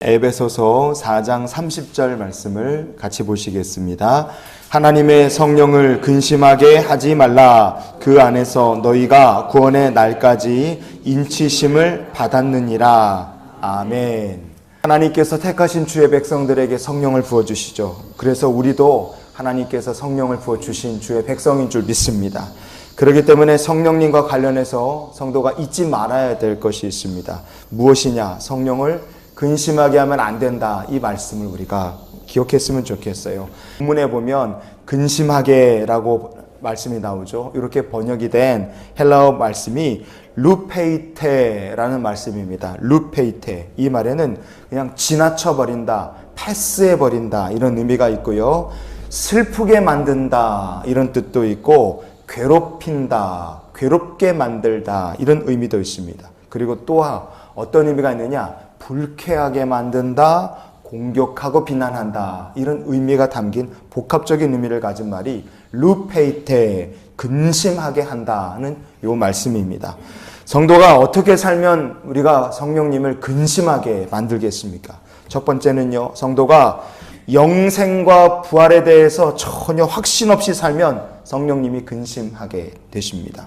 에베소서 4장 30절 말씀을 같이 보시겠습니다. 하나님의 성령을 근심하게 하지 말라. 그 안에서 너희가 구원의 날까지 인치심을 받았느니라. 아멘. 하나님께서 택하신 주의 백성들에게 성령을 부어주시죠. 그래서 우리도 하나님께서 성령을 부어주신 주의 백성인 줄 믿습니다. 그렇기 때문에 성령님과 관련해서 성도가 잊지 말아야 될 것이 있습니다. 무엇이냐? 성령을 근심하게 하면 안 된다. 이 말씀을 우리가 기억했으면 좋겠어요. 본문에 보면 근심하게라고 말씀이 나오죠. 이렇게 번역이 된 헬라어 말씀이 루페이테라는 말씀입니다. 루페이테. 이 말에는 그냥 지나쳐버린다, 패스해버린다 이런 의미가 있고요. 슬프게 만든다 이런 뜻도 있고 괴롭힌다, 괴롭게 만들다 이런 의미도 있습니다. 그리고 또 어떤 의미가 있느냐? 불쾌하게 만든다, 공격하고 비난한다 이런 의미가 담긴 복합적인 의미를 가진 말이 루페이테, 근심하게 한다는 이 말씀입니다. 성도가 어떻게 살면 우리가 성령님을 근심하게 만들겠습니까? 첫 번째는요, 성도가 영생과 부활에 대해서 전혀 확신 없이 살면 성령님이 근심하게 되십니다.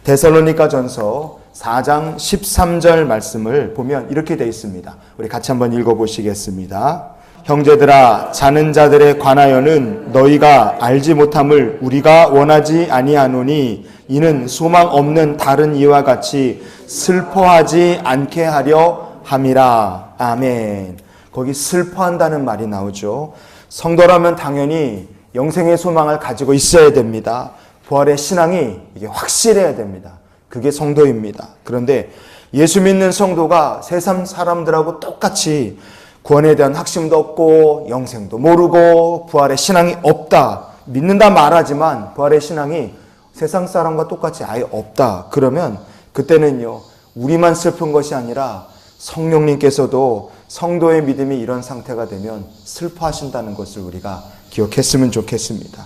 데살로니가전서 4장 13절 말씀을 보면 이렇게 되어 있습니다. 우리 같이 한번 읽어보시겠습니다. 형제들아, 자는 자들에 관하여는 너희가 알지 못함을 우리가 원하지 아니하노니 이는 소망 없는 다른 이와 같이 슬퍼하지 않게 하려 함이라. 아멘. 거기 슬퍼한다는 말이 나오죠. 성도라면 당연히 영생의 소망을 가지고 있어야 됩니다. 부활의 신앙이 이게 확실해야 됩니다. 그게 성도입니다. 그런데 예수 믿는 성도가 세상 사람들하고 똑같이 구원에 대한 확신도 없고 영생도 모르고 부활의 신앙이 없다. 믿는다 말하지만 부활의 신앙이 세상 사람과 똑같이 아예 없다. 그러면 그때는요, 우리만 슬픈 것이 아니라 성령님께서도 성도의 믿음이 이런 상태가 되면 슬퍼하신다는 것을 우리가 기억했으면 좋겠습니다.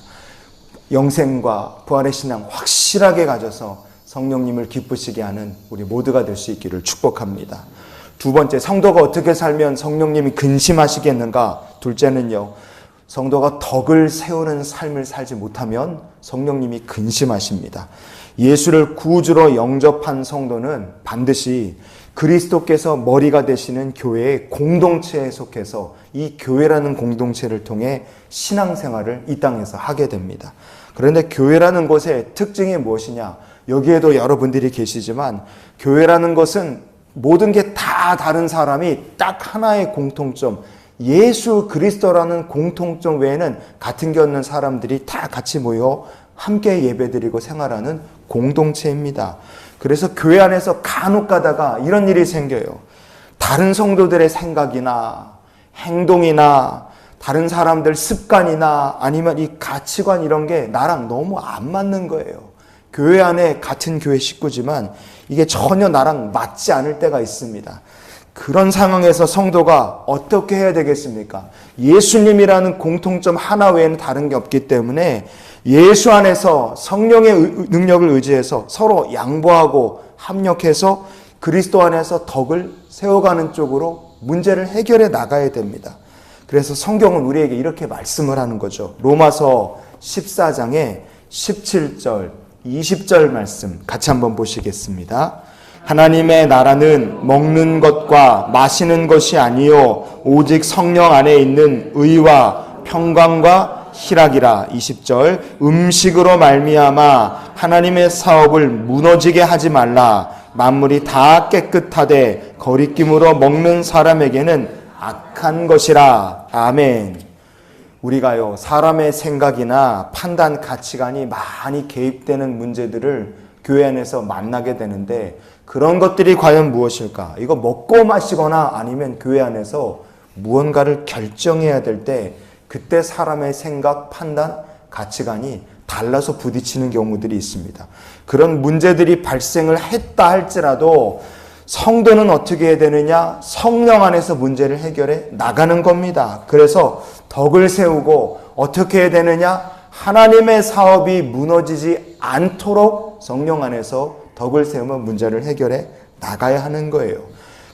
영생과 부활의 신앙 확실하게 가져서 성령님을 기쁘시게 하는 우리 모두가 될 수 있기를 축복합니다. 두 번째, 성도가 어떻게 살면 성령님이 근심하시겠는가? 둘째는요, 성도가 덕을 세우는 삶을 살지 못하면 성령님이 근심하십니다. 예수를 구주로 영접한 성도는 반드시 그리스도께서 머리가 되시는 교회의 공동체에 속해서 이 교회라는 공동체를 통해 신앙생활을 이 땅에서 하게 됩니다. 그런데 교회라는 곳의 특징이 무엇이냐? 여기에도 여러분들이 계시지만 교회라는 것은 모든 게 다 다른 사람이 딱 하나의 공통점, 예수 그리스도라는 공통점 외에는 같은 게 없는 사람들이 다 같이 모여 함께 예배드리고 생활하는 공동체입니다. 그래서 교회 안에서 간혹 가다가 이런 일이 생겨요. 다른 성도들의 생각이나 행동이나 다른 사람들 습관이나 아니면 이 가치관 이런 게 나랑 너무 안 맞는 거예요. 교회 안에 같은 교회 식구지만 이게 전혀 나랑 맞지 않을 때가 있습니다. 그런 상황에서 성도가 어떻게 해야 되겠습니까? 예수님이라는 공통점 하나 외에는 다른 게 없기 때문에 예수 안에서 성령의 능력을 의지해서 서로 양보하고 합력해서 그리스도 안에서 덕을 세워가는 쪽으로 문제를 해결해 나가야 됩니다. 그래서 성경은 우리에게 이렇게 말씀을 하는 거죠. 로마서 14장에 17절, 20절 말씀 같이 한번 보시겠습니다. 하나님의 나라는 먹는 것과 마시는 것이 아니요 오직 성령 안에 있는 의와 평강과 희락이라. 20절, 음식으로 말미암아 하나님의 사업을 무너지게 하지 말라. 만물이 다 깨끗하되 거리낌으로 먹는 사람에게는 악한 것이라. 아멘. 우리가요, 사람의 생각이나 판단, 가치관이 많이 개입되는 문제들을 교회 안에서 만나게 되는데 그런 것들이 과연 무엇일까? 이거 먹고 마시거나 아니면 교회 안에서 무언가를 결정해야 될 때 그때 사람의 생각, 판단, 가치관이 달라서 부딪히는 경우들이 있습니다. 그런 문제들이 발생을 했다 할지라도 성도는 어떻게 해야 되느냐? 성령 안에서 문제를 해결해 나가는 겁니다. 그래서 덕을 세우고 어떻게 해야 되느냐? 하나님의 사업이 무너지지 않도록 성령 안에서 덕을 세우며 문제를 해결해 나가야 하는 거예요.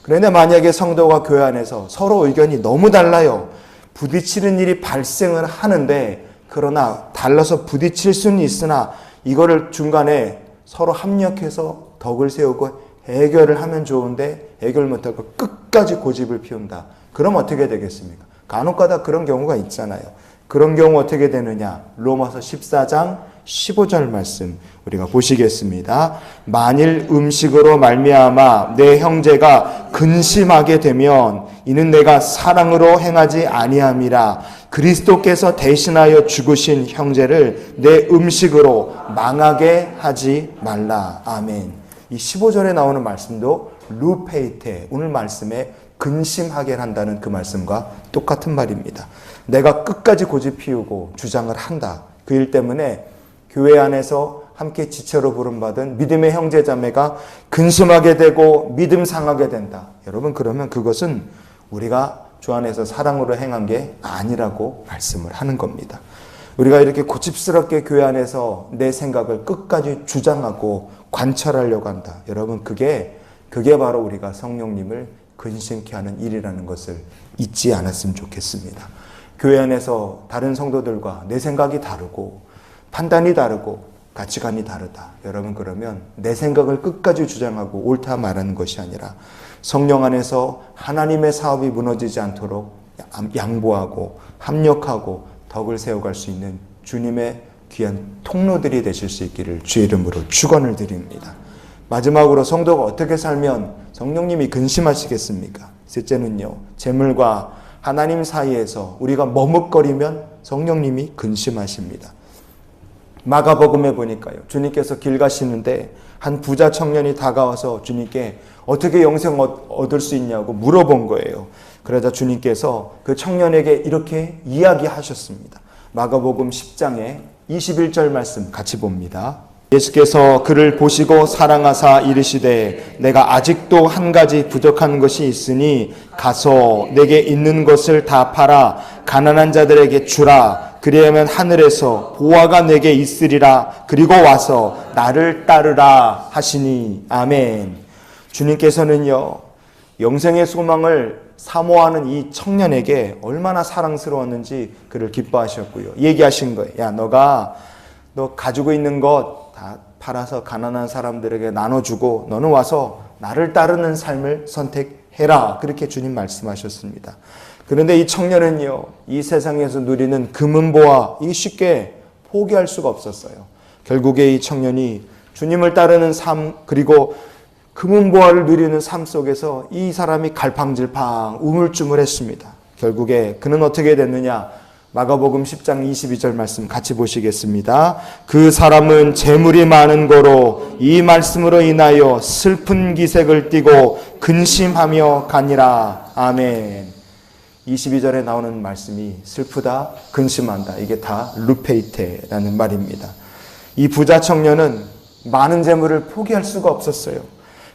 그런데 만약에 성도가 교회 안에서 서로 의견이 너무 달라요. 부딪히는 일이 발생을 하는데, 그러나 달라서 부딪힐 수는 있으나 이거를 중간에 서로 합력해서 덕을 세우고 해결을 하면 좋은데 해결 못하고 끝까지 고집을 피운다. 그럼 어떻게 되겠습니까? 간혹가다 그런 경우가 있잖아요. 그런 경우 어떻게 되느냐? 로마서 14장 15절 말씀 우리가 보시겠습니다. 만일 음식으로 말미암아 내 형제가 근심하게 되면 이는 내가 사랑으로 행하지 아니함이라. 그리스도께서 대신하여 죽으신 형제를 내 음식으로 망하게 하지 말라. 아멘. 이 15절에 나오는 말씀도 루페이테, 오늘 말씀에 근심하게 한다는 그 말씀과 똑같은 말입니다. 내가 끝까지 고집 피우고 주장을 한다. 그 일 때문에 교회 안에서 함께 지체로 부름받은 믿음의 형제 자매가 근심하게 되고 믿음 상하게 된다. 여러분, 그러면 그것은 우리가 주 안에서 사랑으로 행한 게 아니라고 말씀을 하는 겁니다. 우리가 이렇게 고집스럽게 교회 안에서 내 생각을 끝까지 주장하고 관철하려고 한다. 여러분, 그게 바로 우리가 성령님을 근심케 하는 일이라는 것을 잊지 않았으면 좋겠습니다. 교회 안에서 다른 성도들과 내 생각이 다르고 판단이 다르고 가치관이 다르다. 여러분, 그러면 내 생각을 끝까지 주장하고 옳다 말하는 것이 아니라 성령 안에서 하나님의 사업이 무너지지 않도록 양보하고 합력하고 덕을 세워갈 수 있는 주님의 귀한 통로들이 되실 수 있기를 주의 이름으로 축원을 드립니다. 마지막으로 성도가 어떻게 살면 성령님이 근심하시겠습니까? 셋째는요, 재물과 하나님 사이에서 우리가 머뭇거리면 성령님이 근심하십니다. 마가복음에 보니까요, 주님께서 길 가시는데 한 부자 청년이 다가와서 주님께 어떻게 영생 얻을 수 있냐고 물어본 거예요. 그러자 주님께서 그 청년에게 이렇게 이야기하셨습니다. 마가복음 10장에 21절 말씀 같이 봅니다. 예수께서 그를 보시고 사랑하사 이르시되 내가 아직도 한 가지 부족한 것이 있으니 가서 내게 있는 것을 다 팔아 가난한 자들에게 주라. 그리하면 하늘에서 보화가 내게 있으리라. 그리고 와서 나를 따르라 하시니. 아멘. 주님께서는요, 영생의 소망을 사모하는 이 청년에게 얼마나 사랑스러웠는지 그를 기뻐하셨고요. 얘기하신 거예요. 야, 너 가지고 있는 것 다 팔아서 가난한 사람들에게 나눠주고 너는 와서 나를 따르는 삶을 선택해라. 그렇게 주님 말씀하셨습니다. 그런데 이 청년은요, 이 세상에서 누리는 금은보화, 이게 쉽게 포기할 수가 없었어요. 결국에 이 청년이 주님을 따르는 삶, 그리고 금은보화를 누리는 삶 속에서 이 사람이 갈팡질팡 우물쭈물했습니다. 결국에 그는 어떻게 됐느냐? 마가복음 10장 22절 말씀 같이 보시겠습니다. 그 사람은 재물이 많은 거로 이 말씀으로 인하여 슬픈 기색을 띠고 근심하며 가니라. 아멘. 22절에 나오는 말씀이 슬프다, 근심한다. 이게 다 루페이테라는 말입니다. 이 부자 청년은 많은 재물을 포기할 수가 없었어요.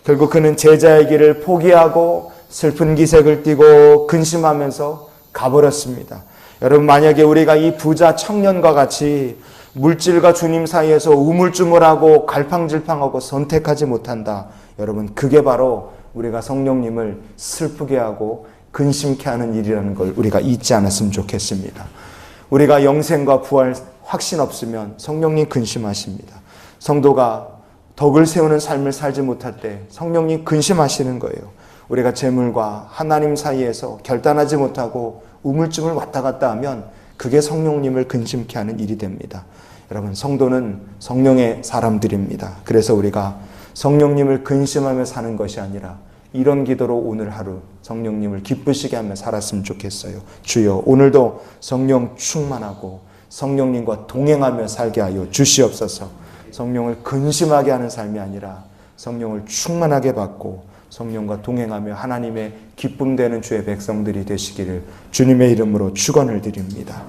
결국 그는 제자의 길을 포기하고 슬픈 기색을 띠고 근심하면서 가버렸습니다. 여러분, 만약에 우리가 이 부자 청년과 같이 물질과 주님 사이에서 우물쭈물하고 갈팡질팡하고 선택하지 못한다. 여러분, 그게 바로 우리가 성령님을 슬프게 하고 근심케 하는 일이라는 걸 우리가 잊지 않았으면 좋겠습니다. 우리가 영생과 부활 확신 없으면 성령님 근심하십니다. 성도가 덕을 세우는 삶을 살지 못할 때 성령님 근심하시는 거예요. 우리가 재물과 하나님 사이에서 결단하지 못하고 우물쭈물 왔다 갔다 하면 그게 성령님을 근심케 하는 일이 됩니다. 여러분, 성도는 성령의 사람들입니다. 그래서 우리가 성령님을 근심하며 사는 것이 아니라 이런 기도로 오늘 하루 성령님을 기쁘시게 하며 살았으면 좋겠어요. 주여, 오늘도 성령 충만하고 성령님과 동행하며 살게 하여 주시옵소서. 성령을 근심하게 하는 삶이 아니라 성령을 충만하게 받고 성령과 동행하며 하나님의 기쁨 되는 주의 백성들이 되시기를 주님의 이름으로 축원을 드립니다.